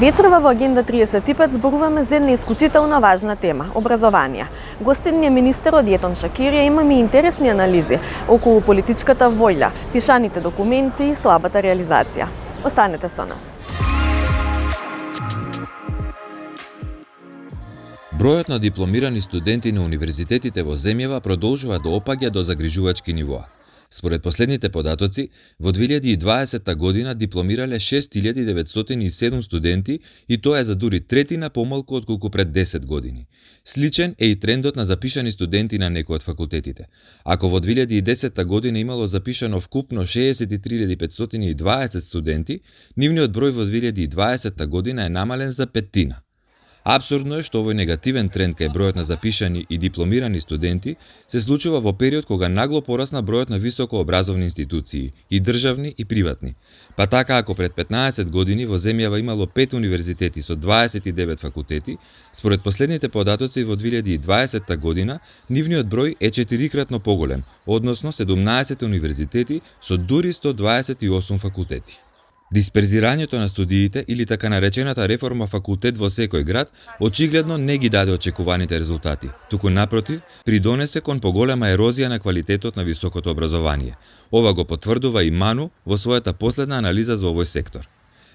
Вечерва во Агенда 35 зборуваме за една исклучително важна тема – образование. Гостин ни е министерот Етон Шакирија, имаме интересни анализи околу политичката воља, пишаните документи и слабата реализација. Останете со нас. Бројот на дипломирани студенти на универзитетите во земјава продолжува да опаѓа до загрижувачки нивоа. Според последните податоци, во 2020 година дипломирале 6907 студенти и тоа е за дури третина помалку отколку пред 10 години. Сличен е и трендот на запишани студенти на некои од факултетите. Ако во 2010 година имало запишано вкупно 63520 студенти, нивниот број во 2020 година е намален за петтина. Апсурдно е што овој негативен тренд кај бројот на запишани и дипломирани студенти се случува во период кога нагло порасна бројот на високообразовни институции, и државни и приватни. Па така ако пред 15 години во земјава имало 5 универзитети со 29 факултети, според последните податоци во 2020 година нивниот број е 4кратно поголем, односно 17 универзитети со дури 128 факултети. Дисперзирањето на студиите или така наречената реформа факултет во секој град очигледно не ги даде очекуваните резултати, туку напротив придонесе кон поголема ерозија на квалитетот на високото образование. Ова го потврдува и МАНУ во својата последна анализа за овој сектор.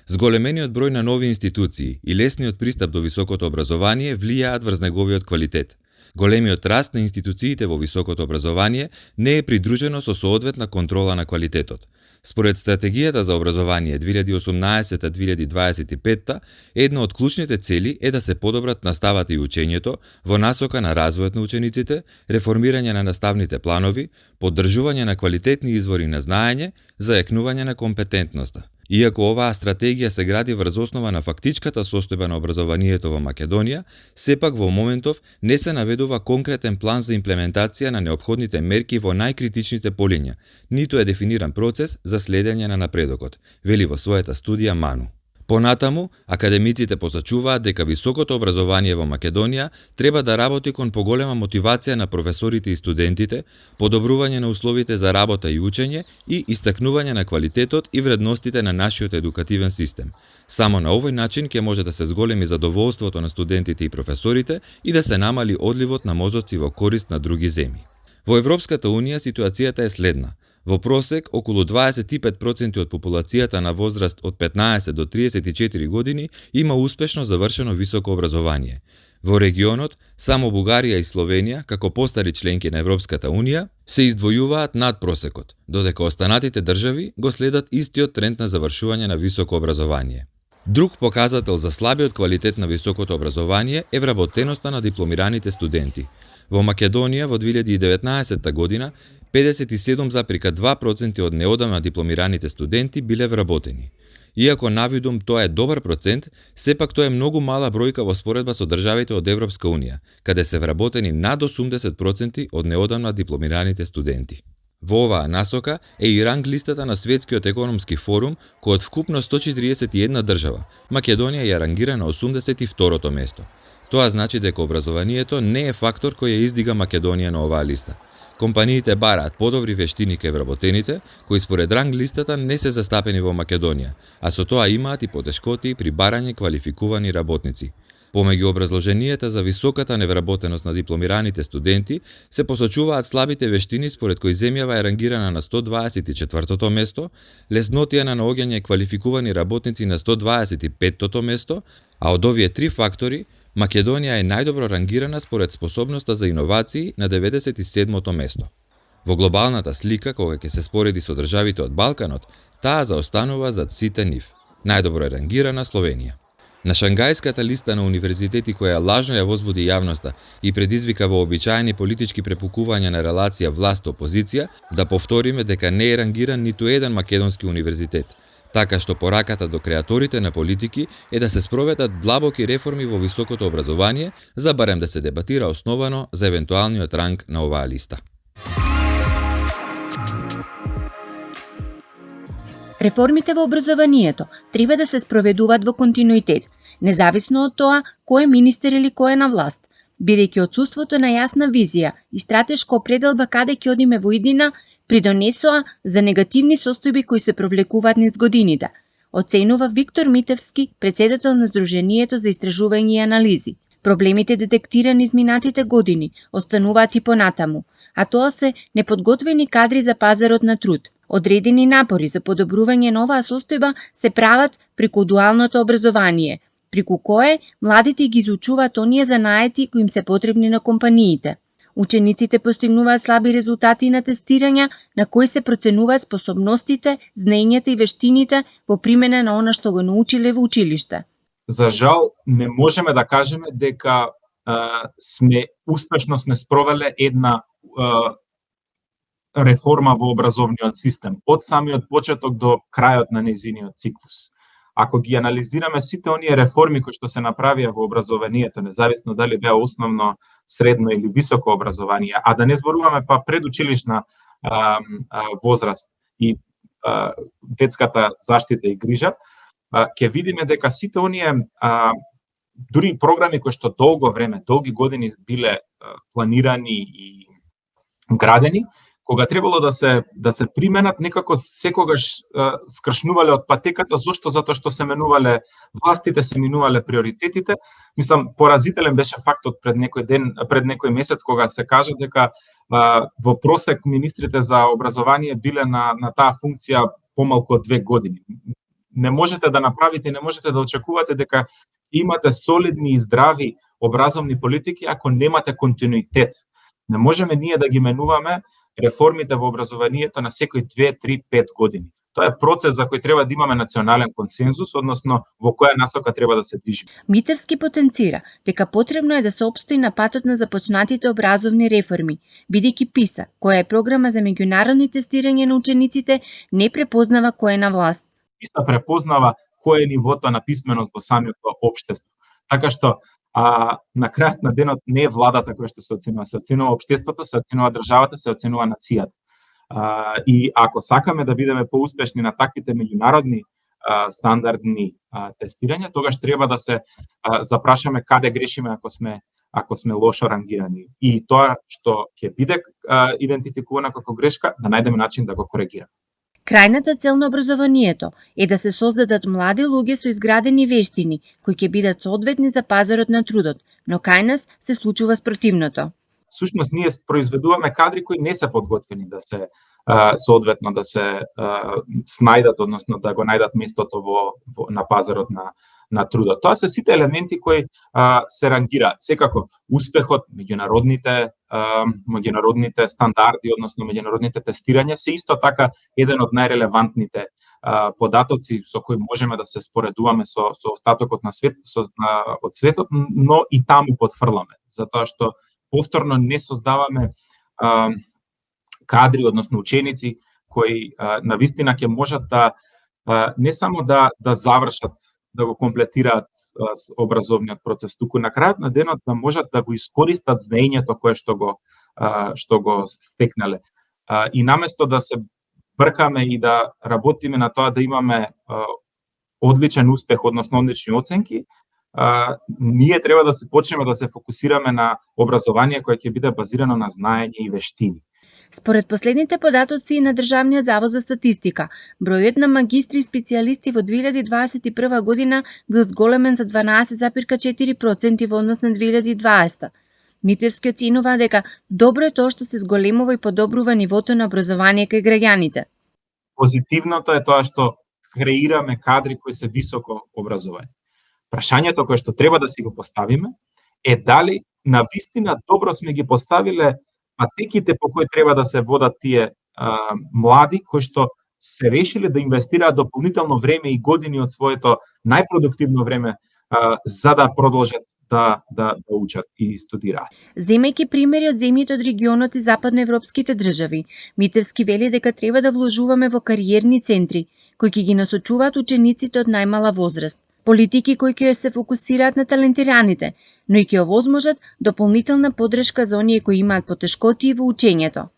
Зголемениот број на нови институции и лесниот пристап до високото образование влијаат врз неговиот квалитет. Големиот раст на институциите во високото образование не е придружено со соодветна контрола на квалитетот. Според стратегијата за образование 2018-2025, една од клучните цели е да се подобрат наставата и учењето во насока на развојот на учениците, реформирање на наставните планови, поддржување на квалитетни извори на знаење, зајакнување на компетентноста. Иако оваа стратегија се гради врз основа на фактичката состојба на образованието во Македонија, сепак во моментов не се наведува конкретен план за имплементација на неопходните мерки во најкритичните полиња, ниту е дефиниран процес за следење на напредокот, вели во својата студија МАНУ. Понатаму, академиците посочуваат дека високото образование во Македонија треба да работи кон поголема мотивација на професорите и студентите, подобрување на условите за работа и учење и истакнување на квалитетот и вредностите на нашиот едукативен систем. Само на овој начин ќе може да се зголеми задоволството на студентите и професорите и да се намали одливот на мозоци во корист на други земји. Во Европската Унија ситуацијата е следна. Во просек, околу 25% од популацијата на возраст од 15 до 34 години има успешно завршено високо образование. Во регионот, само Бугарија и Словенија, како постари членки на Европската Унија, се издвојуваат над просекот, додека останатите држави го следат истиот тренд на завршување на високо образование. Друг показател за слабиот квалитет на високото образование е вработеноста на дипломираните студенти. Во Македонија во 2019 година 57,2% од неодамна дипломираните студенти биле вработени. Иако навидум тоа е добар процент, сепак тоа е многу мала бројка во споредба со државите од Европска Унија, каде се вработени над 80% од неодамна дипломираните студенти. Во оваа насока е и ранг листата на Светскиот економски форум, кој од вкупно 141 држава, Македонија ја рангира на 82-то место. Тоа значи дека образованието не е фактор кој ја издига Македонија на оваа листа. Компаниите бараат подобри вештини кај вработените, кои според ранг листата не се застапени во Македонија, а со тоа имаат и потешкоти при барање квалификувани работници. Помеѓу образложенијата за високата невработеност на дипломираните студенти се посочуваат слабите вештини според кои земјава е рангирана на 124-то место, леснотија на наоѓање квалификувани работници на 125-то место, а од овие три фактори Македонија е најдобро рангирана според способноста за иновации на 97-то место. Во глобалната слика, кога ќе се спореди со државите од Балканот, таа заостанува зад сите нив. Најдобро е рангирана Словенија. На Шангајската листа на универзитети која лажно ја возбуди јавноста и предизвика вообичаени политички препукувања на релација власт-опозиција, да повториме дека не е рангиран ниту еден македонски универзитет, така што пораката до креаторите на политики е да се спроведат длабоки реформи во високото образование, за барем да се дебатира основано за евентуалниот ранг на оваа листа. Реформите во образованието треба да се спроведуваат во континуитет, независно од тоа кој е министер или кој е на власт, бидејќи отсуството на јасна визија и стратешка определба каде ќе одиме во иднина придонесоа за негативни состојби кои се провлекуваат низ годините, оценува Виктор Митевски, председател на Сдруженијето за истражување и анализи. Проблемите детектирани изминатите години остануваат и понатаму, а тоа се неподготвени кадри за пазарот на труд. Одредени напори за подобрување на оваа состојба се прават преку дуалното образование, преку кое младите ги изучуваат оние занаети кои им се потребни на компаниите. Учениците постигнуваат слаби резултати на тестирања на кои се проценуваат способностите, знаењата и вештините во примена на она што го научиле во училиште. За жал, не можеме да кажеме дека успешно сме спровеле една реформа во образовниот систем, од самиот почеток до крајот на нејзиниот циклус. Ако ги анализираме сите оние реформи кои што се направија во образованието, независно дали беа основно, средно или високо образование, а да не зборуваме па предучилишна возраст и детската заштита и грижа, ќе видиме дека сите оние дури програми кои што долги години биле планирани и градени, кога требало да се применат, некако секогаш скршнувале од патеката. Зошто? Затоа што се менувале властите, се менувале приоритетите. Мислам, поразителен беше фактот пред некој месец, кога се кажа дека во просек министрите за образование биле на таа функција помалку од 2 години. Не можете да направите, не можете да очекувате дека имате солидни и здрави образовни политики ако немате континуитет. Не можеме ние да ги менуваме реформите во образованието на секои 2, 3, 5 години. Тоа е процес за кој треба да имаме национален консензус, односно во која насока треба да се движиме. Митевски потенцира дека потребно е да се опстои на патот на започнатите образовни реформи, бидејќи ПИСА, која е програма за меѓународни тестирање на учениците, не препознава кој е на власт. ПИСА препознава кој е нивото на писменост во самото општество. Така што на крајот на денот не е владата која што се оценува општеството, се оценува државата, се оценува нацијата. И ако сакаме да бидеме поуспешни на таквите меѓународни стандардни тестирања, тогаш треба да се запрашаме каде грешиме ако сме лошо рангирани. И тоа што ќе биде идентификувано како грешка, да најдеме начин да го коригираме. Крајната цел на образованието е да се создадат млади луѓе со изградени вештини, кои ќе бидат соодветни за пазарот на трудот, но кај нас се случува спротивното. Всушност, ние произведуваме кадри кои не се подготвени да се соодветно да се снајдат, односно да го најдат местото на пазарот на трудот. Тоа се сите елементи кои се рангираат. Секако успехот, меѓународните стандарди, односно меѓународните тестирања се исто така еден од најрелевантните податоци со кои можеме да се споредуваме со остатокот на од светот, но и таму потфрламе, затоа што повторно не создаваме кадри, односно ученици кои навистина ќе можат да не само да завршат, да го комплетираат образовниот процес, туку на крајот на денот да можат да го искористат знаењето кое што го стекнале. И наместо да се бркаме и да работиме на тоа да имаме одличен успех, односно одлични оценки, ние треба да се почнеме да се фокусираме на образование кое ќе биде базирано на знаење и вештини. Според последните податоци на Државниот завод за статистика, бројот на магистри и специјалисти во 2021 година бил зголемен за 12,4% во однос на 2020. Митевски оценува дека добро е тоа што се зголемува и подобрува нивото на образование кај граѓаните. Позитивното е тоа што креираме кадри кои се високо образовани. Прашањето кое што треба да си го поставиме е дали навистина добро сме ги поставиле патеките по кои треба да се водат тие млади кои што се решиле да инвестираат дополнително време и години од своето најпродуктивно време за да продолжат да учат и студираат. Земајќи примери од земјите од регионот и западноевропските држави, Митевски вели дека треба да вложуваме во кариерни центри, кои ќе ги насочуваат учениците од најмала возраст. Политики кои ќе се фокусираат на талентираните, но и ќе овозможат дополнителна поддршка за оние кои имаат потешкотии во учењето.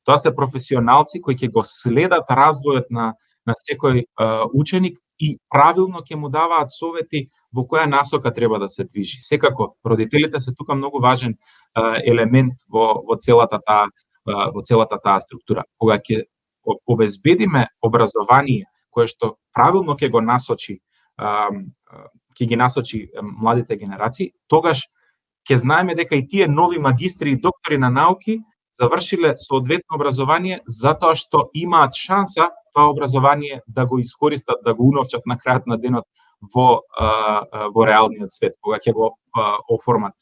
Тоа се професионалци кои ќе го следат развојот на секој ученик и правилно ќе му даваат совети во која насока треба да се движи. Секако, родителите се тука многу важен елемент во целата таа структура. Кога ќе обезбедиме образование кое што правилно ќе го насочи ќе ги насочи младите генерации, тогаш ќе знаеме дека и тие нови магистри и доктори на науки завршиле соодветно образование затоа што имаат шанса тоа образование да го искористат, да го уновчат на крајот на денот во реалниот свет, кога ќе го оформат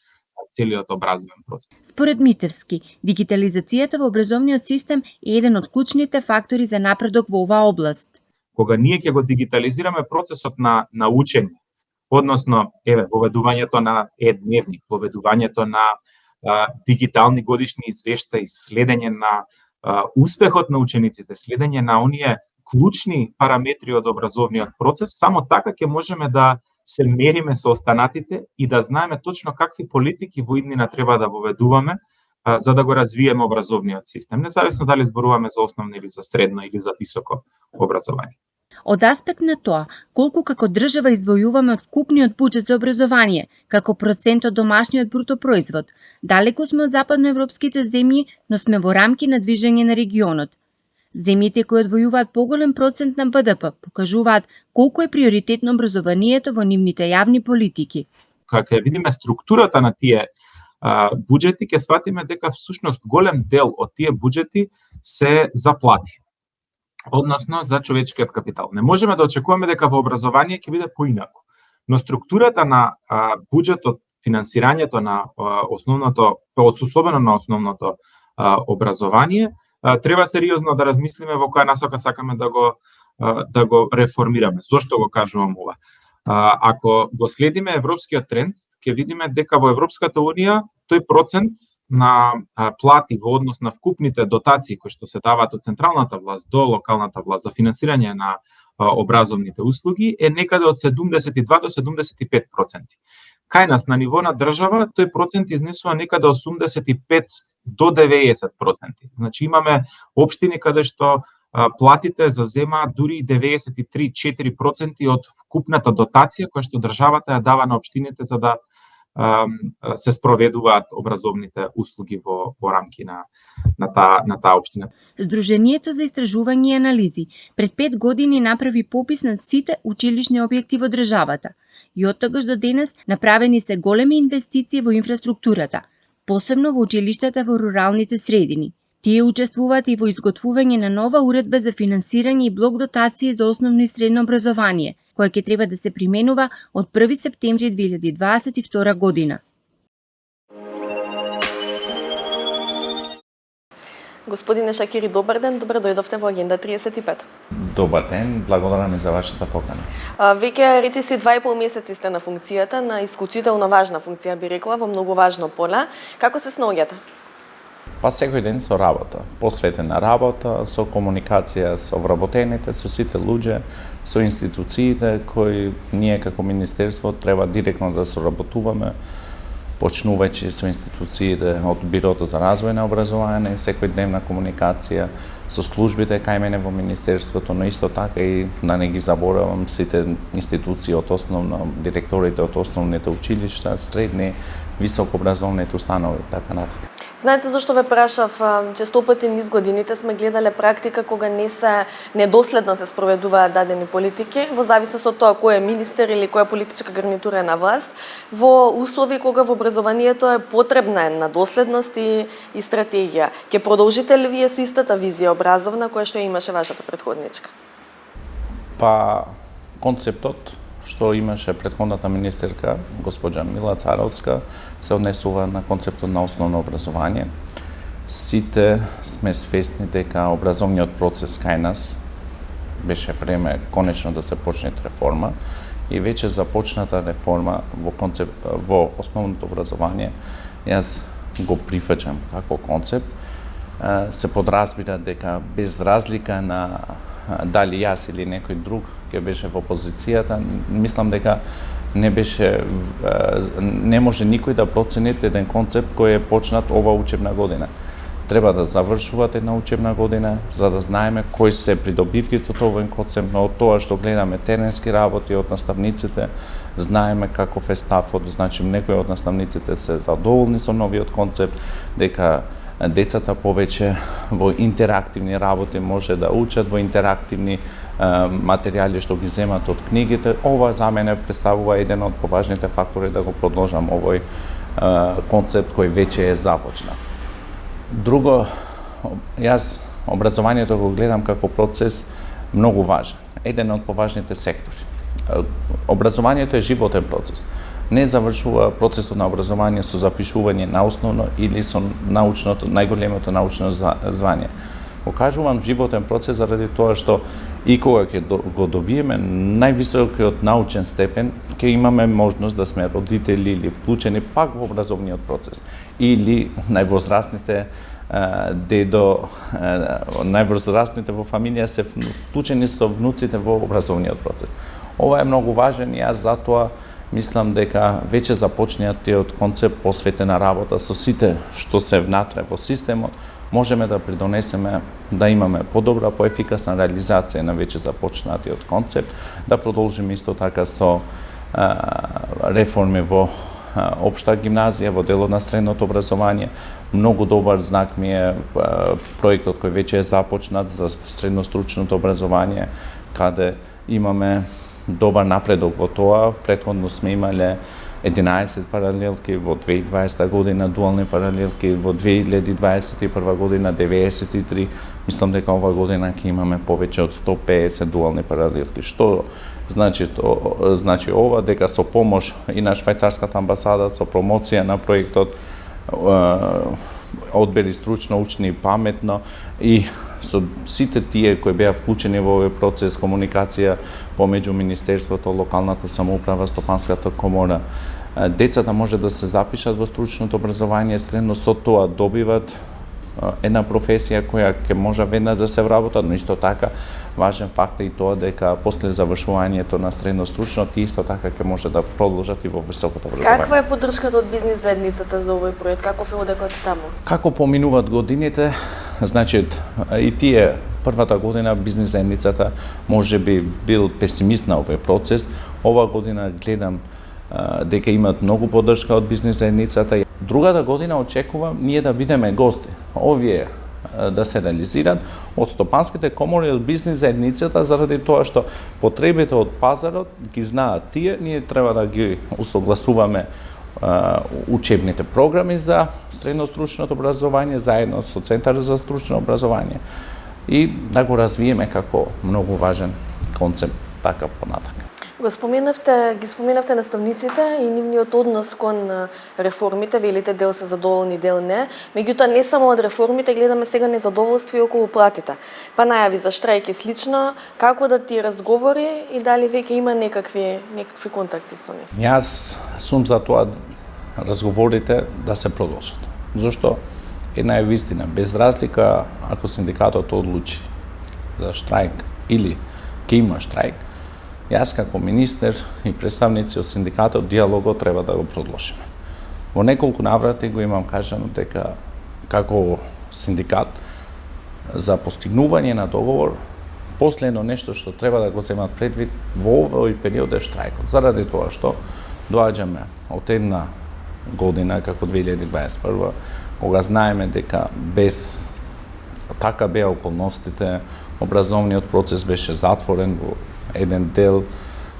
целиот образовен процес. Според Митевски, дигитализацијата во образовниот систем е еден од клучните фактори за напредок во оваа област. Кога ние ќе го дигитализираме процесот на учење, односно воведувањето на дневник, воведувањето на дигитални годишни извештаи, следење на успехот на учениците, следење на оние клучни параметри од образовниот процес, само така ќе можеме да се мериме со останатите и да знаеме точно какви политики во иднина треба да воведуваме за да го развиеме образовниот систем, независно дали зборуваме за основно или за средно или за високо образование. Од аспект на тоа, колку како држава издвојуваме од вкупниот буџет за образование, како процент од домашниот бруто производ, далеку сме од западноевропските земји, но сме во рамки на движење на регионот. Земјите кои одвојуваат поголем процент на БДП покажуваат колку е приоритетно образованието во нивните јавни политики. Кога видиме структурата на тие буџети, ќе сватиме дека всушност голем дел од тие буџети се заплати, односно за човечкиот капитал. Не можеме да очекуваме дека во образование ќе биде поинаку, но структурата на буџетот, финансирањето на основното, особено на основното образование, треба сериозно да размислиме во која насока сакаме да го реформираме. Зошто го кажувам ова? Ако го следиме европскиот тренд, ќе видиме дека во Европската унија тој процент на плати во однос на вкупните дотации кои што се даваат од централната власт до локалната власт за финансирање на образовните услуги е некаде од 72 до 75%. Кај нас на ниво на држава тој процент изнесува некаде 85 до 90%. Значи имаме општини каде што платите заземаат дури 93-4% од вкупната дотација која што државата ја дава на општините за да се спроведуваат образовните услуги во рамки на таа општина. Сдруженијето за истражување и анализи пред 5 години направи попис на сите училишни објекти во државата и од тогаш до денес направени се големи инвестиции во инфраструктурата, посебно во училиштата во руралните средини. Тие учествуваат и во изготвување на нова уредба за финансирање и блок дотации за основно и средно образование, која ќе треба да се применува од 1 септември 2022 година. Господине Шакири, добар ден, добро дојдовте во Агенда 35. Добар ден, благодарам и за вашата покана. Веќе речиси 2,5 месеци сте на функцијата, на исклучително важна функција би рекла, во многу важно поле. Како се снаоѓате? Па секој ден со работа, посветена работа, со комуникација со вработените, со сите луѓе, со институциите кои ние како министерство треба директно да соработуваме, почнувајќи со институциите од Бирото за развој на образование, секојдневна комуникација со службите кај мене во министерството, но исто така и да не ги заборавам сите институции од основно, директорите од основните училишта, средни, високообразовните установи, така натаму. Знаете зашто ве прашав? Често пати низ годините сме гледале практика кога недоследно се спроведуваат дадени политики, во зависност од тоа кој е министер или која политичка гарнитура е на власт, во услови кога во образованието е потребна една доследност и стратегија. Ќе продолжите ли вие со истата визија образовна која што ја имаше вашата претходничка? Па концептот што имаше претходната министерка, госпоđа Мила Царовска, се однесува на концептот на основно образование. Сите сме свесни дека образовниот процес кај нас беше време конечно да се почне реформа и веќе започната реформа во основното образование, јас го прифаќам како концепт. Се подразбира дека без разлика на дали јас или некој друг ќе беше во опозицијата, мислам дека не може никој да процени еден концепт кој е почнат ова учебна година. Треба да завршуваат една учебна година, за да знаеме кои се придобивките од овој концепт, но од тоа што гледаме теренски работи од наставниците, знаеме каков е ставот, значи некои од наставниците се задоволни со новиот концепт, дека децата повеќе во интерактивни работи може да учат, во интерактивни материјали што ги земат од книгите. Ова за мене представува еден од поважните фактори да го продолжам овој концепт кој веќе е започнат. Друго, јас образованието го гледам како процес многу важен, еден од поважните сектори. Образованието е животен процес. Не завршува процесот на образование со запишување на основно или со најголемото научно звание. Го кажувам животен процес заради тоа што и кога ќе го добиеме највисокиот научен степен, ќе имаме можност да сме родители или вклучени пак во образовниот процес. Или највозрастните највозрастните во фамилија се вклучени со внуците во образовниот процес. Ова е многу важен и јас затоа мислам дека веќе започнатиот концепт посветена работа со сите што се внатре во системот, можеме да придонесеме да имаме подобра, поефикасна реализација на веќе започнатиот концепт, да продолжиме исто така со реформи во општа гимназија, во делот на средното образование. Многу добар знак ми е проектот кој веќе е започнат за средностручното образование, каде имаме добар напредок во тоа. Претходно сме имале 11 паралелки, во 2020 година дуални паралелки, во 2021 година 93. Мислам дека ова година ќе имаме повеќе од 150 дуални паралелки. Што значи ова? Дека со помош и на швајцарската амбасада, со промоција на проектот одбери стручно, учни и паметно, и со сите тие кои беа вклучени во овој процес, комуникација помеѓу Министерството, локалната самоуправа, Стопанската комора, децата може да се запишат во стручното образование, средно со тоа добиват една професија која ќе може веднаш да се вработат, но исто така важен факт е и тоа дека после завршувањето на средно стручно ти исто така ќе може да продолжат и во високото образование. Каква е поддршката од бизнис заедницата за овој проект? Каков е одекот таму? Како поминуваат годините, значи и тие првата година бизнис заедницата можеби бил песимист на овој процес. Ова година гледам дека имаат многу поддршка од бизнис заедницата. Другата година очекувам ние да бидеме гости. Овие да се реализираат од стопанските комори, од бизнис заедницата, заради тоа што потребите од пазарот ги знаат тие, ние треба да ги усогласуваме учебните програми за средностручното образование заедно со Центар за стручно образование и да го развиеме како многу важен концепт така понатака. Ги споменавте наставниците и нивниот однос кон реформите, велите дел се задоволни, дел не. Меѓутоа не само од реформите, гледаме сега незадоволство и околу платите. Па најави за штрајк и слично, како да ти разговори и дали веќе има некакви контакти со нив? Јас сум за тоа разговорите да се продолжат. Зошто една е вистина, без разлика ако синдикатот одлучи за штрајк или ќе има штрајк, јас како министер и представници од синдикатот диалогот треба да го продолжиме. Во неколку наврати го имам кажано дека како синдикат за постигнување на договор последно нешто што треба да го земат предвид во овој период е штрајкот. Заради тоа што доаѓаме од една година како 2021, кога знаеме дека без така беа околностите, образовниот процес беше затворен во еден дел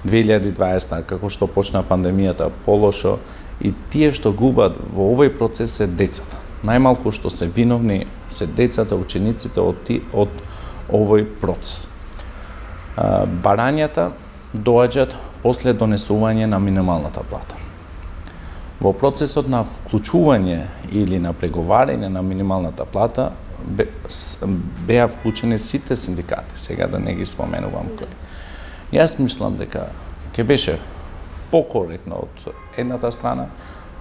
2020, како што почна пандемијата полошо, и тие што губат во овој процес се децата. Најмалку што се виновни се децата, учениците од овој процес. Барањата доаѓаат после донесување на минималната плата. Во процесот на вклучување или на преговарање на минималната плата беа вклучени сите синдикати, сега да не ги споменувам кои. Јас мислам дека ќе беше покоректно од едната страна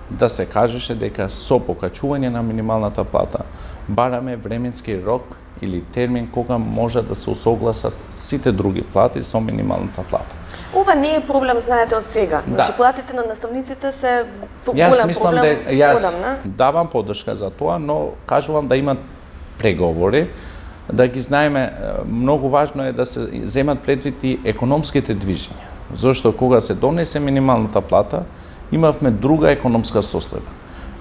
да се кажеше дека со покачување на минималната плата бараме временски рок или термин кога може да се усогласат сите други плати со минималната плата. Ова не е проблем, знаете, од сега. Значи, платите на наставниците се голем проблем одамна. Давам поддршка за тоа, но кажувам да имат преговори, да ги знаеме. Многу важно е да се земат предвид и економските движења. Зашто кога се донесе минималната плата, имавме друга економска состојба.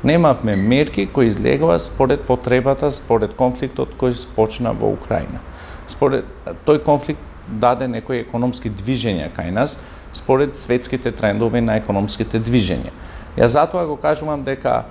Немавме мерки кои излегува според потребата, според конфликтот кој почна во Украина. Според тој конфликт даде некои економски движења кај нас, според светските трендови на економските движења. Јас затоа го кажувам дека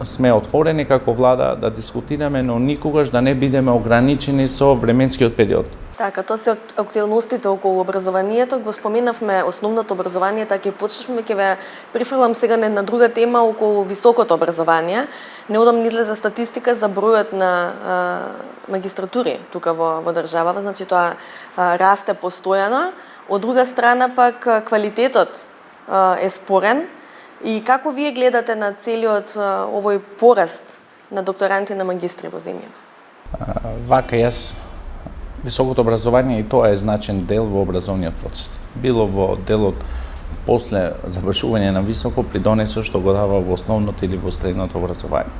сме отворени како влада да дискутираме, но никогаш да не бидеме ограничени со временскиот период. Така, тоа се актуелностите околу образованието, го споменавме основното образование, така и почнавме, ќе ве префрлам сега на една друга тема околу високото образование. Неодамно излезе статистика за бројот на магистратури тука во државава, значи тоа расте постојано. Од друга страна пак квалитетот е спорен. И како вие гледате на целиот овој пораст на докторанти на магистри во земјава? Вака, високото образование и тоа е значен дел во образовниот процес. Било во делот после завршување на високо придонесе што го дава во основното или во средното образование.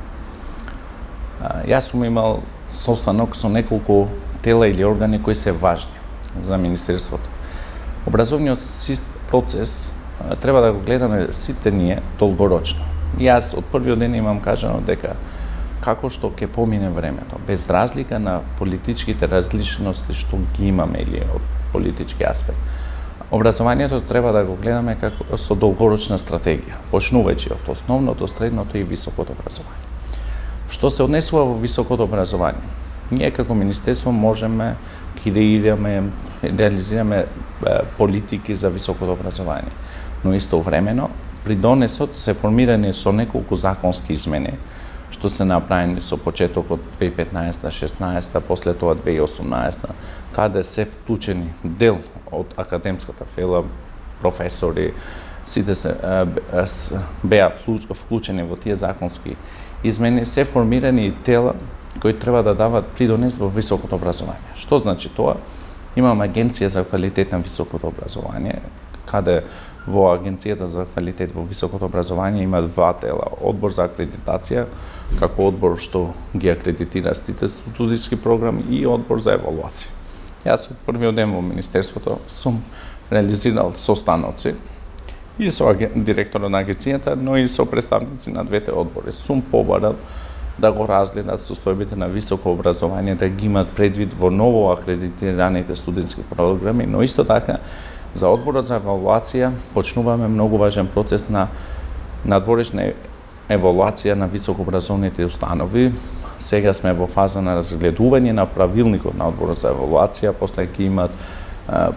Јас сум имал состанок со неколку тела или органи кои се важни за Министерството. Образовниот процес треба да го гледаме сите ние долгорочно. Јас од првиот ден имам кажано дека како што ќе помине времето, без разлика на политичките различности што ги имаме или од политички аспект. Образованието треба да го гледаме како со долгорочна стратегија, почнувајќи од основното, средното и високото образование. Што се однесува во високото образование? Ние како Министерство можеме креираме, реализираме политики за високото образование, но истовремено придонесот се формирани со неколку законски измени, што се направени со почетокот 2015-16, после тоа 2018, каде се вклучени дел од академската фела, професори, сите се беа вклучени во тие законски измени, се формирани и тела кои треба да дават придонес во високото образование. Што значи тоа? Имаме Агенција за квалитет на високото образование, каде во Агенцијата за квалитет во високото образование има два тела, одбор за акредитација, како одбор што ги акредитира сите студиски програми и одбор за евалуација. Јас од првиот ден во Министерството сум реализирал состаноци и со директорот на агенцијата, но и со представници на двете одбори. Сум побарал да го разгледат состојбите на високо образование, да ги имат предвид во ново акредитираните студентски програми, но исто така за одборот за евалуација почнуваме многу важен процес на надворешна евалуација на високообразовните установи. Сега сме во фаза на разгледување на правилникот на одборот за евалуација, после ќе имат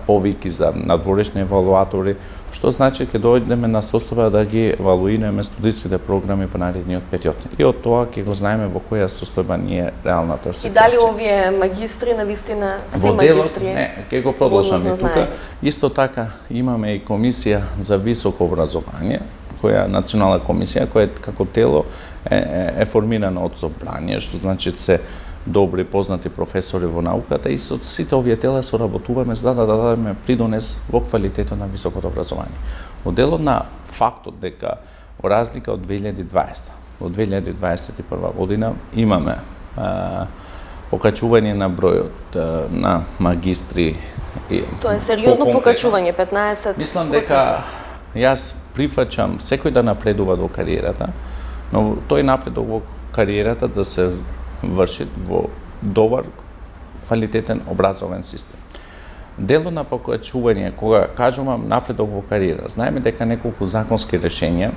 повики за надворешни евалуатори, што значи ќе дојдеме на состојба да ги евалуираме студиските програми во наредниот период. И од тоа ќе го знаеме во која состојба ни е реалната ситуација. И дали овие магистри навистина се магистри? Не, ќе го продолжам и тука. Исто така имаме и комисија за високо образование, која национална комисија која како тело е формирана од собрание, што значи се добри познати професори во науката и со сите овие тела соработуваме за да дадеме придонес во квалитетот на високото образование. Од делот на фактот дека во разлика од 2020, во 2021 година имаме покачување на бројот на магистри и тоа е сериозно покачување, 15%. Мислам дека јас прифаќам секој да напредува во кариерата, но тој напредок во кариерата да се врши во добар, квалитетен образовен систем. Делот на покачување, кога кажувам напредок во кариера, знаеме дека неколку законски решенија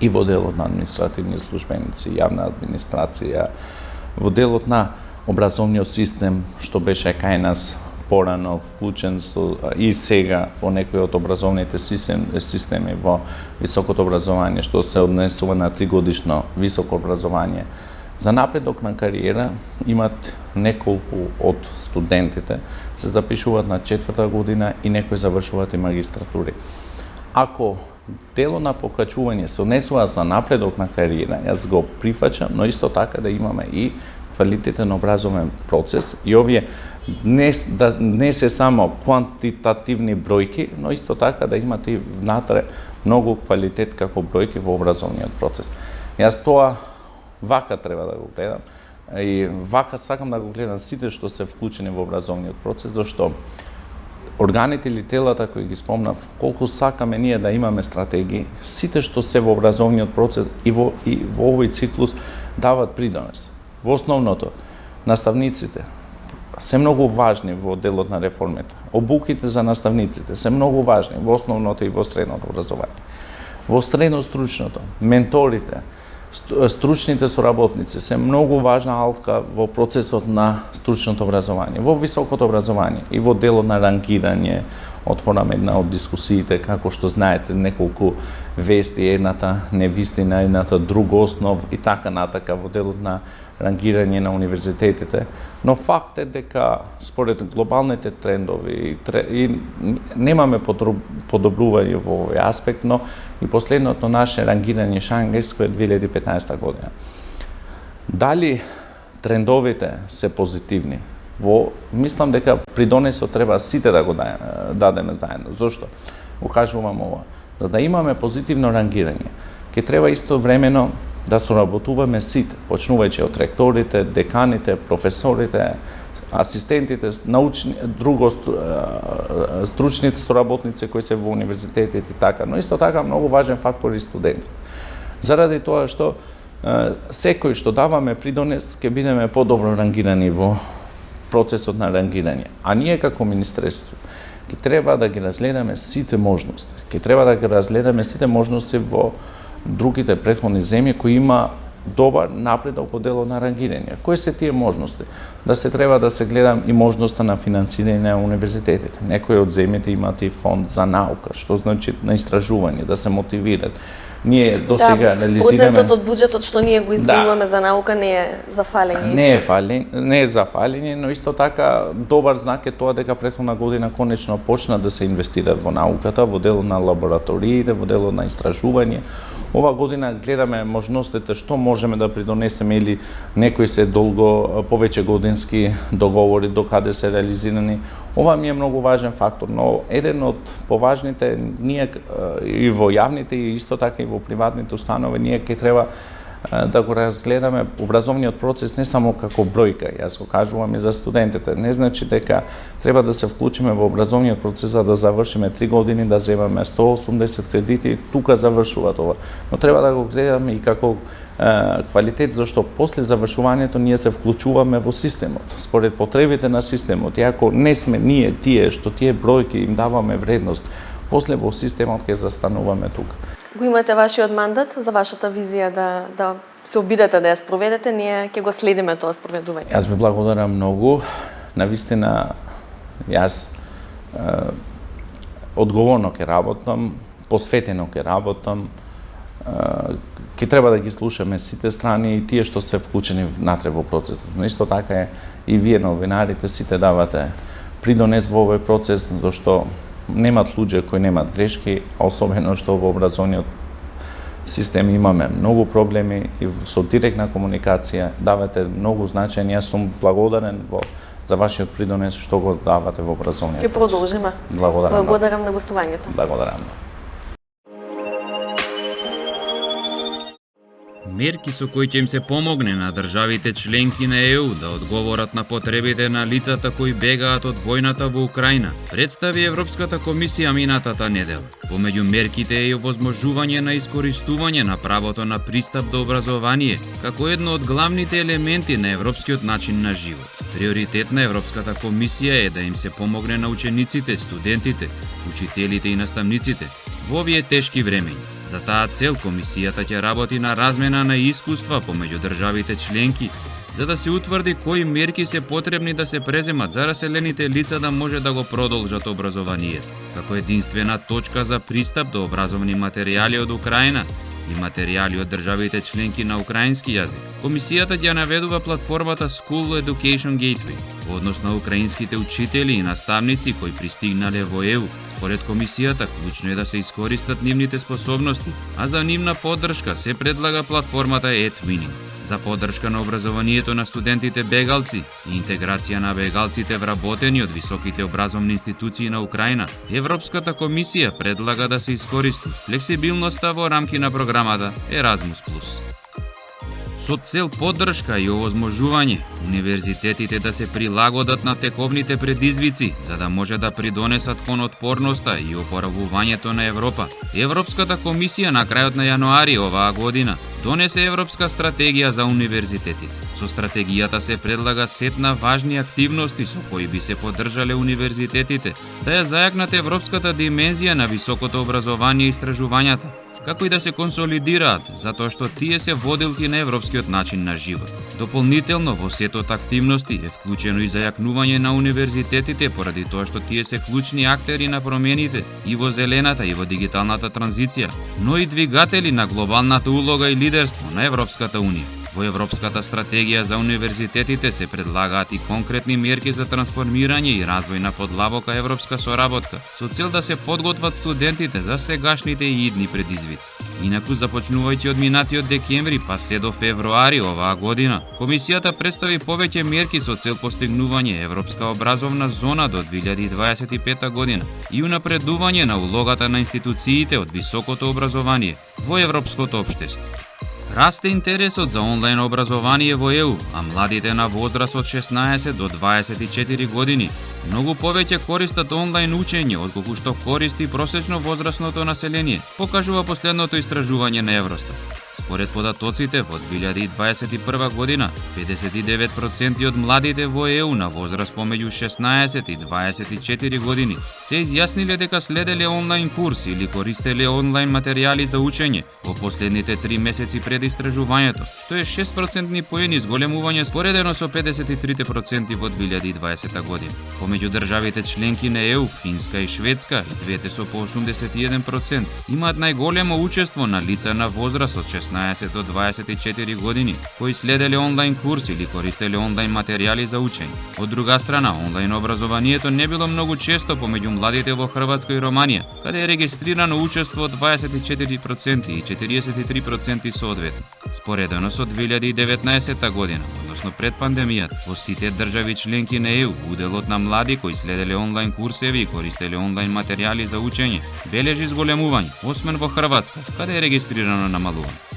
и во делот на административни службеници, јавна администрација, во делот на образовниот систем, што беше кај нас порано вклучен и сега во некои од образовните системи во високото образование, што се однесува на 3-годишно високо образование, За напредок на кариера имат неколку од студентите се запишуваат на 4-та година и некои завршуваат и магистратури. Ако дело на покачување се однесува за напредок на кариера, јас го прифаќам, но исто така да имаме и квалитетен образовен процес и овие не се само квантитативни бројки, но исто така да имате и внатре многу квалитет како бројки во образовниот процес. Јас тоа вака треба да го гледам и вака сакам да го гледам сите што се вклучени во образовниот процес, зашто органите или телата кои ги спомнав, колку сакаме ние да имаме стратегии, сите што се во образовниот процес и во овој циклус дават придонес. Во основното, наставниците се многу важни во делот на реформата. Обуките за наставниците се многу важни во основното и во средното образование. Во средно-стручното, менторите, стручните соработници се многу важна алка во процесот на стручното образование, во високото образование и во делот на рангирање. Отворам една од дискусиите, како што знаете, неколку вести, едната невистина, едната друг основ и така натака во делот на рангирање на универзитетите, но факт е дека според глобалните трендови и немаме подобрување во овој аспект, но и последното наше рангирање шангејско е 2015 година. Дали трендовите се позитивни? Мислам дека придонесот треба сите да го дадеме заедно. Зошто? Го кажувам ова. За да имаме позитивно рангирање, ќе треба истовремено да соработуваме сите, почнувајќи од ректорите, деканите, професорите, асистентите, стручните соработници кои се во универзитетите и така, но исто така многу важен фактор и студентите. Заради тоа што секој што даваме придонес ќе бидеме подобро рангирани во процесот на рангирање. А ние како министерство ќе треба да ги разгледаме сите можности. Ќе треба да ги разгледаме сите можности во другите претходни земји кои има добар напредок во делот на рангирање. Кои се тие можности? Да се треба да се гледа и можноста на финансирање на универзитетите. Некои од земјите имаат и фонд за наука, што значи на истражување, да се мотивират. Ние до сега анализираме... Процентот од буџетот што ние го издвојуваме за наука не е за фалење. Не е за фалење, но исто така добар знак е тоа дека претходна година конечно почна да се инвестира во науката, во делот на лабораториите, во делот на истражување. Ова година гледаме можностите што можеме да придонесеме или некои се повеќе годински договори докаде се реализирани. Ова ми е многу важен фактор, но еден од поважните ние и во јавните и исто така и во приватните установи ние ќе треба да го разгледаме образовниот процес не само како бројка, јас го кажувам и за студентите. Не значи дека треба да се вклучиме во образовниот процес за да завршиме 3 години, да земаме 180 кредити, тука завршува тоа. Но треба да го гледаме и како квалитет, зашто после завршувањето ние се вклучуваме во системот, според потребите на системот. И ако не сме ние тие што тие бројки им даваме вредност, после во системот ќе застануваме тука. Го имате вашиот мандат за вашата визија да се обидете да ја спроведете, ние ќе го следиме тоа спроведување. Јас ви благодарам многу. Навистина, јас одговорно ќе работам, посветено ќе работам, ќе треба да ги слушаме сите страни и тие што се вклучени внатре во процесот. Но исто така е и вие новинарите сите давате придонес во овој процес, зашто немат луѓе кои немат грешки, особено што во образовниот систем имаме многу проблеми и со директна комуникација давате многу значање. Јас сум благодарен за вашиот придонес што го давате во образовниот процес. Ќе продолжиме. Благодарам на гостувањето. Благодарам. Мерки со кои ќе им се помогне на државите членки на ЕУ да одговорат на потребите на лицата кои бегаат од војната во Украина, представи Европската комисија минатата недела. Помеѓу мерките е и овозможување на искористување на правото на пристап до образование, како едно од главните елементи на европскиот начин на живот. Приоритет на Европската комисија е да им се помогне на учениците, студентите, учителите и наставниците во овие тешки времења. За таа цел комисијата ќе работи на размена на искуства помеѓу државите членки, за да се утврди кои мерки се потребни да се преземат за раселените лица да може да го продолжат образованието. Како единствена точка за пристап до образовни материјали од Украина, и материјали од државите членки на украински јазик. Комисијата ја наведува платформата School Education Gateway во однос на украинските учители и наставници кои пристигнале во ЕУ. Според комисијата, клучно е да се искористат нивните способности, а за нивна поддршка се предлага платформата EdWinning. За поддршка на образованието на студентите бегалци и интеграција на бегалците вработени од високите образовни институции на Украина, Европската комисија предлага да се искористи флексибилноста во рамки на програмата Erasmus+. Со цел поддршка и овозможување универзитетите да се прилагодат на тековните предизвици за да може да придонесат кон отпорноста и опоравувањето на Европа, Европската комисија на крајот на јануари оваа година донесе Европска стратегија за универзитетите. Со стратегијата се предлага сет на важни активности со кои би се поддржале универзитетите да ја зајакнат европската димензија на високото образование и истражувањата, како и да се консолидираат, затоа што тие се водилки на европскиот начин на живот. Дополнително во сетот активности е вклучено и зајакнување на универзитетите поради тоа што тие се клучни актери на промените и во зелената и во дигиталната транзиција, но и двигатели на глобалната улога и лидерство на Европската унија. Во Европската стратегија за универзитетите се предлагаат и конкретни мерки за трансформирање и развој на подлабока европска соработка, со цел да се подготват студентите за сегашните и идни предизвици. Инаку, започнувајќи од минатиот декември па се до февруари оваа година, комисијата представи повеќе мерки со цел постигнување Европска образовна зона до 2025 година и унапредување на улогата на институциите од високото образование во европското општество. Расте интересот за онлайн образование во ЕУ, а младите на возраст од 16 до 24 години многу повеќе користат онлайн учење отколку што користи просечно возрастното население, покажува последното истражување на Евростат. Според податоците, во 2021 година, 59% од младите во ЕУ на возраст помеѓу 16 и 24 години се изјасниле дека следеле онлайн курс или користеле онлайн материјали за учење во последните 3 месеци пред истражувањето, што е 6% поени зголемување споредено со 53% во 2020 година. Помеѓу државите членки на ЕУ, Финска и Шведска, и двете со по 81%, имаат најголемо учество на лица на возраст од 16 до 24 години, кои следеле онлайн курс или користеле онлайн материјали за учење. Од друга страна, онлайн образованието не било многу често помеѓу младите во Хрватска и Романија, каде е регистрирано учество од 24% и 43% соодветно. Споредено со 2019 година, односно пред пандемијата, во сите држави членки на ЕУ, уделот на млади кои следеле онлайн курсеви и користеле онлайн материјали за учење бележи зголемување, освен во Хрватска, каде е регистрирано намалување.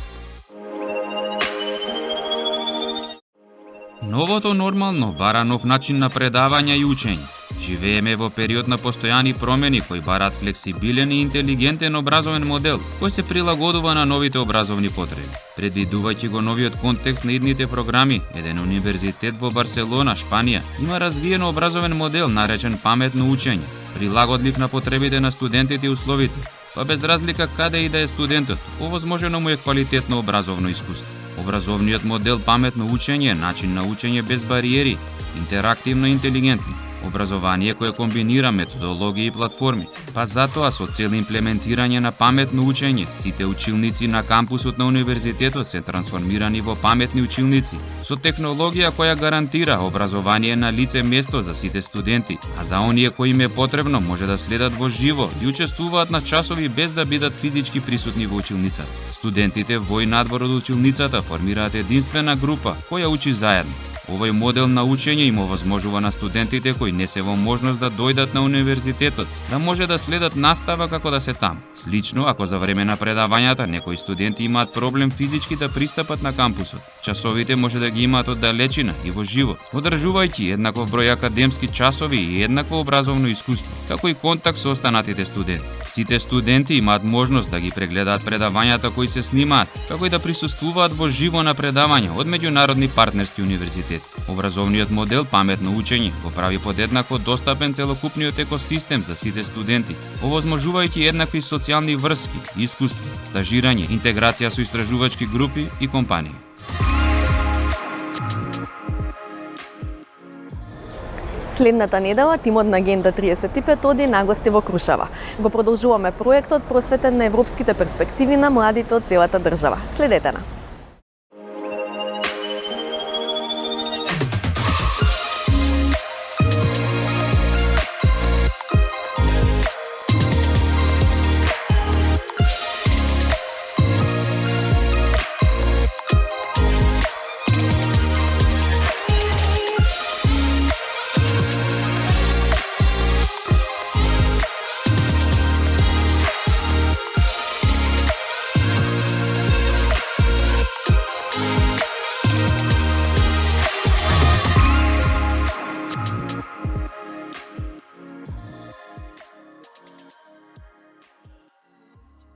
Новото нормално бара нов начин на предавање и учење. Живееме во период на постојани промени кои бараат флексибилен и интелигентен образовен модел кој се прилагодува на новите образовни потреби. Предвидувајќи го новиот контекст на идните програми, еден универзитет во Барселона, Шпанија, има развиен образовен модел наречен паметно учење, прилагодлив на потребите на студентите и условите, па без разлика каде и да е студентот, овозможено му е квалитетно образовно искуство. Образовниот модел паметно учење е начин на учење без бариери, интерактивно и интелигентно. Образование кое комбинира методологија и платформи, па затоа со цел имплементирање на паметно учење, сите училници на кампусот на универзитетот се трансформирани во паметни училници, со технологија која гарантира образование на лице место за сите студенти, а за оние кои им е потребно може да следат во живо и учествуваат на часови без да бидат физички присутни во училницата. Студентите во и надвор од училницата формираат единствена група која учи заедно. Овој модел на учење им овозможува на студентите кои не се во можност да дојдат на универзитетот, да може да следат настава како да се таму. Слично, ако за време на предавањата некои студенти имаат проблем физички да пристапат на кампусот, часовите може да ги имаат од далечина и во живо, одржувајќи еднаков број академски часови и еднакво образовно искуство, како и контакт со останатите студенти. Сите студенти имаат можност да ги прегледаат предавањата кои се снимаат, како и да присуствуваат во живо на предавања од меѓународни партнерски универзитети. Образовниот модел паметно учење го прави подеднакво достапен целокупниот екосистем за сите студенти, овозможувајќи еднакви социјални врски, искуства, стажирање, интеграција со истражувачки групи и компании. Следната недела тимот на Агенда 35 оди нагости во Крушева. Го продолжуваме проектот просветен на европските перспективи на младите од целата држава. Следете на.